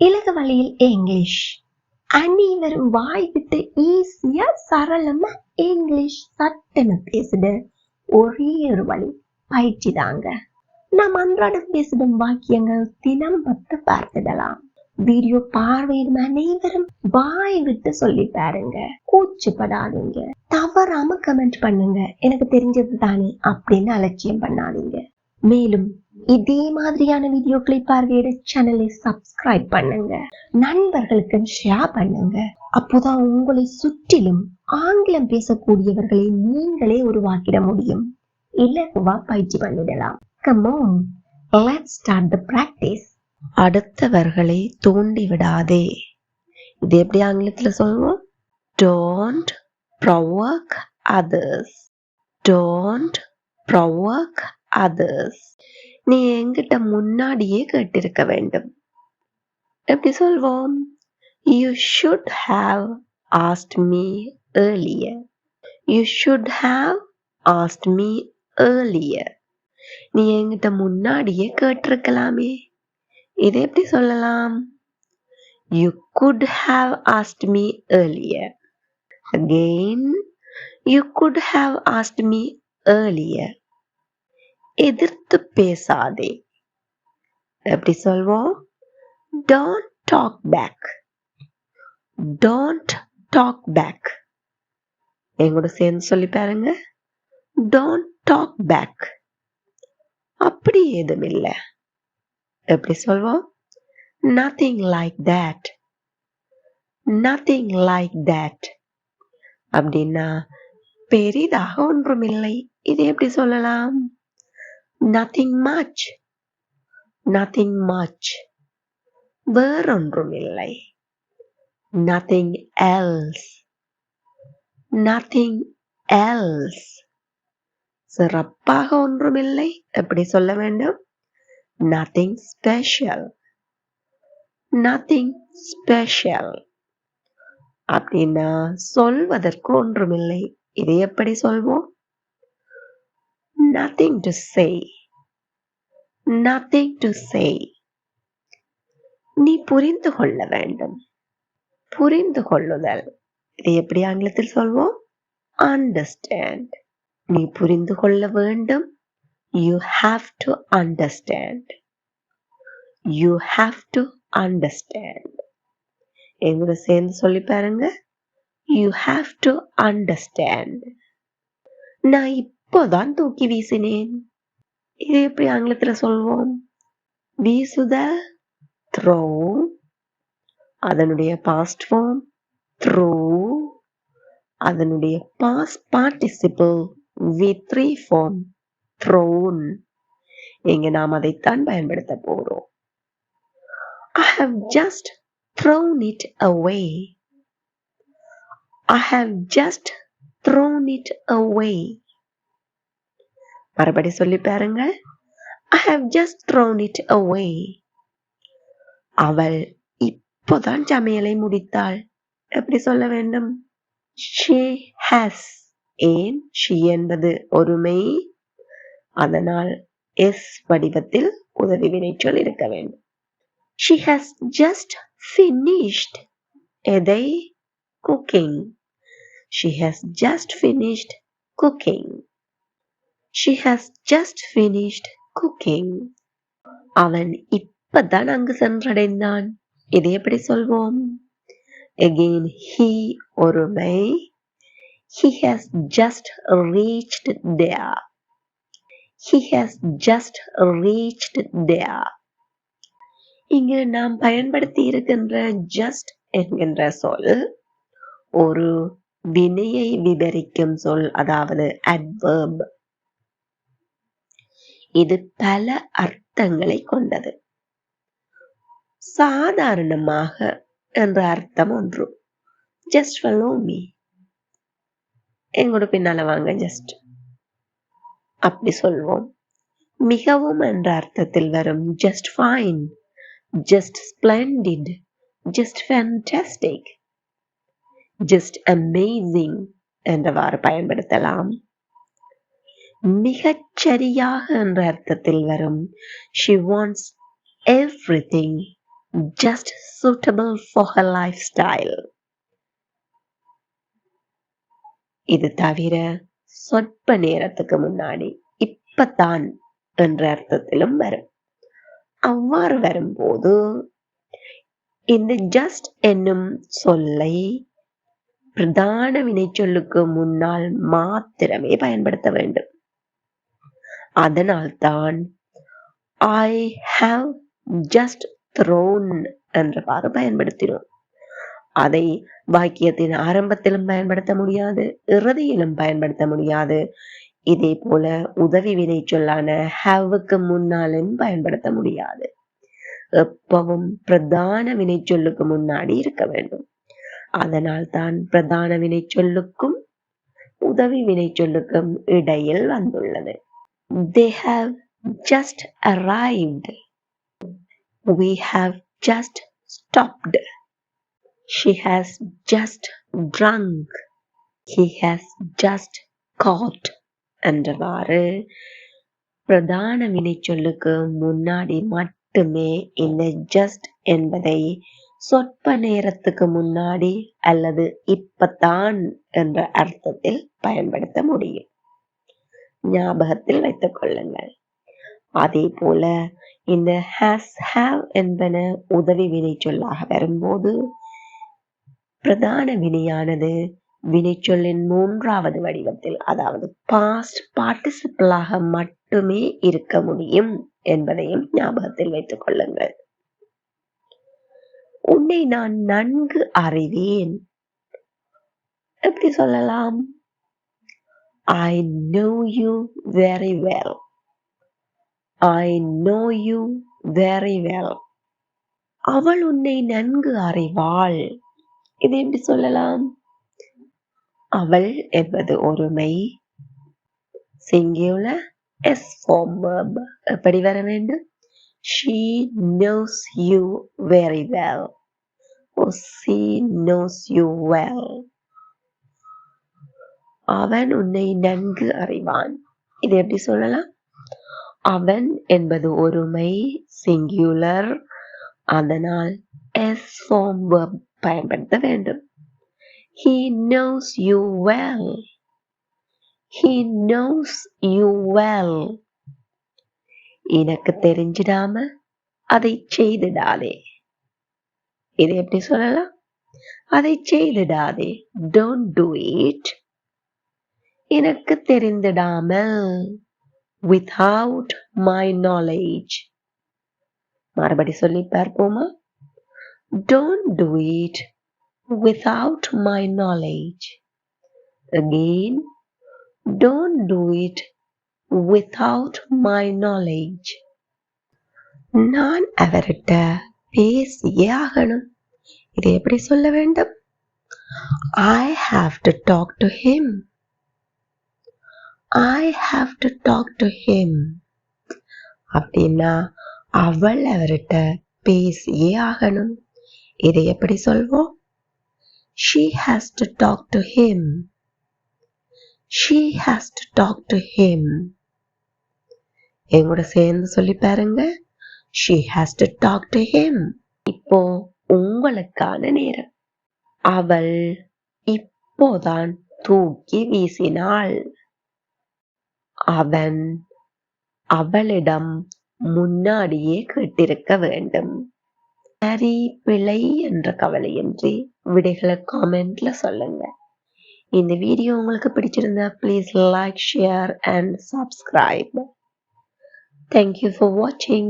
இலகு வழியில் இங்கிலீஷ். அனைவரும் வாய் விட்டு ஈஸியா சரளமா இங்கிலீஷ் சட்டென பேசுட ஒரே ஒரு வழி பயிற்சி தாங்க. நாம் அன்றாடம் பேசிடும் வாக்கியங்கள் தினம் 10 பார்த்துடலாம். வீடியோ பார்வையிடும் அனைவரும் வாய் விட்டு சொல்லி பாருங்க. கூச்சப்படாதீங்க. தவறாம கமெண்ட் பண்ணுங்க. எனக்கு தெரிஞ்சது தானே அப்படின்னு அலட்சியம் பண்ணாதீங்க. மேலும் இதே மாதிரியான வீடியோக்களை பார்வையிட சேனலை சப்ஸ்கிரைப் பண்ணுங்க. நண்பர்களுக்கு ஷேர் பண்ணுங்க. அப்போதான் உங்களை சுற்றிலும் ஆங்கிலம் பேசக்கூடியவர்களை நீங்களே உருவாக்கிட முடியும். இலகுவா பயிற்சி பண்ணிடலாம். Come on, let's start the practice. அடுத்தவர்களை தூண்டி விடாதே. இது எப்படி ஆங்கிலத்துல சொல்லுவோம்? Don't provoke others. Don't provoke others. நீ என்கிட்ட முன்னாடியே கேட்டிருக்க வேண்டும். எப்படி சொல்வோம்? You should have asked me earlier. You should have asked me earlier. நீ என்கிட்ட முன்னாடியே கேட்டிருக்கலாமே. இதை எப்படி சொல்லலாம்? You could have asked me earlier. Again, you could have asked me earlier. எதிர்த்து பேசாதே. எப்படி சொல்வோம்? Don't talk back. Don't talk back. எங்கூட சேர்ந்து சொல்லி பாருங்க. Don't talk back. அப்படி ஏதும் இல்லை. எப்படி சொல்வோம்? Nothing like that. Nothing like that. அப்படின்னா பெரிதாக ஒன்றுமில்லை. இது எப்படி சொல்லலாம்? Nothing much. Nothing much. வேறொன்றுமில்லை. Nothing else. Nothing else. சிறப்பாக ஒன்றுமில்லை. எப்படி சொல்ல வேண்டும்? Nothing special. Nothing special. அப்படின்னா சொல்வதற்கு ஒன்றுமில்லை. இதை எப்படி சொல்வோம்? Nothing to say. Nothing to say. நீ புரிந்து கொள்ள வேண்டும். புரிந்து கொள்ளுதல். இதை எப்படி ஆங்கிலத்தில் சொல்வோம்? Understand. நீ புரிந்து கொள்ள வேண்டும். You have to understand. You have to understand. எங்கூட சேர்ந்து சொல்லி பாருங்க. You have to understand. நான் இப்போதான் தூக்கி வீசினேன். இது எப்படி ஆங்கிலத்துல சொல்வோம்? வீசுதல் throw. அதனுடைய past form threw. அதனுடைய past participle V3 form thrown. இங்க நாம் அதைத்தான் பயன்படுத்த போறோம். I have just thrown it away. I have just thrown it away. மறுபடி சொல்லி பாருங்க. I have just thrown it away. அவள் இப்போதான் சமையலை முடித்தாள். எப்படி சொல்ல வேண்டும்? She has. ஏன் she என்பது ஒருமை. அதனால் S வடிவத்தில் உதவி வினைச்சொல் இருக்க வேண்டும். She has just finished. எதை? Cooking. She has just finished cooking. She has just finished cooking. அவன் இப்பதான் அங்கு சென்றடைந்தான். இதை எப்படி சொல்வோம்? Again, he ஒருமை. He has just reached there. He has just reached there. இங்கு நாம் பயன்படுத்தி இருக்கின்ற just என்கின்ற சொல் ஒரு வினையை விவரிக்கும் சொல், அதாவது adverb. இது பல அர்த்தங்களை கொண்டது. சாதாரணமாக என்ற அர்த்தம் ஒன்று. Just follow me. எங்கூட பின்னால வாங்க. just அப்படி சொல்வோம். மிகவும் என்ற அர்த்தத்தில் வரும் just fine, just splendid, just fantastic, just amazing என்றவாறு பயன்படுத்தலாம். மிகச் சரியாக என்ற அர்த்தத்தில் வரும் she wants everything just suitable for her lifestyle. இது தவிர சொற்ப நேரத்துக்கு முன்னாடி, இப்பத்தான் என்ற அர்த்தத்திலும் வரும். அவ்வாறு வரும்போது இந்த just என்னும் சொல்லை பிரதான வினைச்சொல்லுக்கு முன்னால் மாத்திரமே பயன்படுத்த வேண்டும். அதனால்தான் I have just thrown என்றவாறு பயன்படுத்தினோம். அதை வாக்கியத்தின் ஆரம்பத்திலும் பயன்படுத்த முடியாது, இறுதியிலும் பயன்படுத்த முடியாது. இதே போல உதவி வினைச்சொல்லான haveக்கு முன்னாலும் பயன்படுத்த முடியாது. எப்பவும் பிரதான வினைச்சொல்லுக்கு முன்னாடி இருக்க வேண்டும். அதனால் தான் பிரதான வினைச்சொல்லுக்கும் உதவி வினைச்சொல்லுக்கும் இடையில் வந்துள்ளது. They have just arrived. We have just stopped. She has just drunk. He has just caught என்றவாறு பிரதான வினைச்சொல்லுக்கு முன்னாடி மட்டுமே இந்த just என்பதை சொற்ப நேரத்துக்கு முன்னாடி அல்லது இப்பத்தான் என்ற அர்த்தத்தில் பயன்படுத்த முடியும். ஞாபகத்தில் வைத்துக் கொள்ளுங்கள். அதே போல இந்த has have என்பன உதவி வினைச்சொல்லாக வரும்போது பிரதான வினையானது வினைச்சொல்லின் மூன்றாவது வடிவத்தில், அதாவது past participleஆக மட்டுமே இருக்க முடியும் என்பதையும் ஞாபகத்தில் வைத்துக் கொள்ளுங்கள். உன்னை நான் நன்கு அறிவேன். எப்படி சொல்லலாம்? I know you very well. I know you very well. அவள் உன்னை நன்கு அறிவாள். இதை எப்படி சொல்லலாம்? அவள் என்பது ஒருமை, singular, S form verb. எப்படி வர வேண்டும்? She knows you very well. Or she knows you well. அவன் உன்னை நன்கு அறிவான். இதை எப்படி சொல்லலாம்? அவன் என்பது ஒருமை, singular, அதனால் S form verb பயன்படுத்த வேண்டும். He knows you well. He knows you well. எனக்கு தெரிஞ்சிடாம அதை செய்திடாதே. இதை எப்படி சொல்லலாம்? அதை செய்திடாதே. Don't do it. எனக்கு தெரிந்திடாமல், without my knowledge. மறுபடி சொல்லி பார்ப்போமா? Don't do it without my knowledge. Again, don't do it without my knowledge. நான் அவர்கிட்ட பேசியே ஆகணும். இதை எப்படி சொல்ல வேண்டும்? I have to talk to him. I have to talk to him. அப்படின்னா அவள் அவர்கிட்ட பேசியே ஆகணும். இதை எப்படி சொல்வோம்? She has to talk to him. She has to talk to him. எங்கூட சேர்ந்து சொல்லி பாருங்க. She has to talk to him. இப்போ உங்களுக்கான நேரம். அவள் இப்போதான் தூக்கி வீசினாள். அவன் அவளிடம் முன்னாடியே கேட்டிருக்க வேண்டும். சரி பிழை என்ற கவலையின்றி விடைகளை காமெண்ட்ல சொல்லுங்க. இந்த வீடியோ உங்களுக்கு பிடிச்சிருந்தா please like, share and subscribe. Thank you for watching.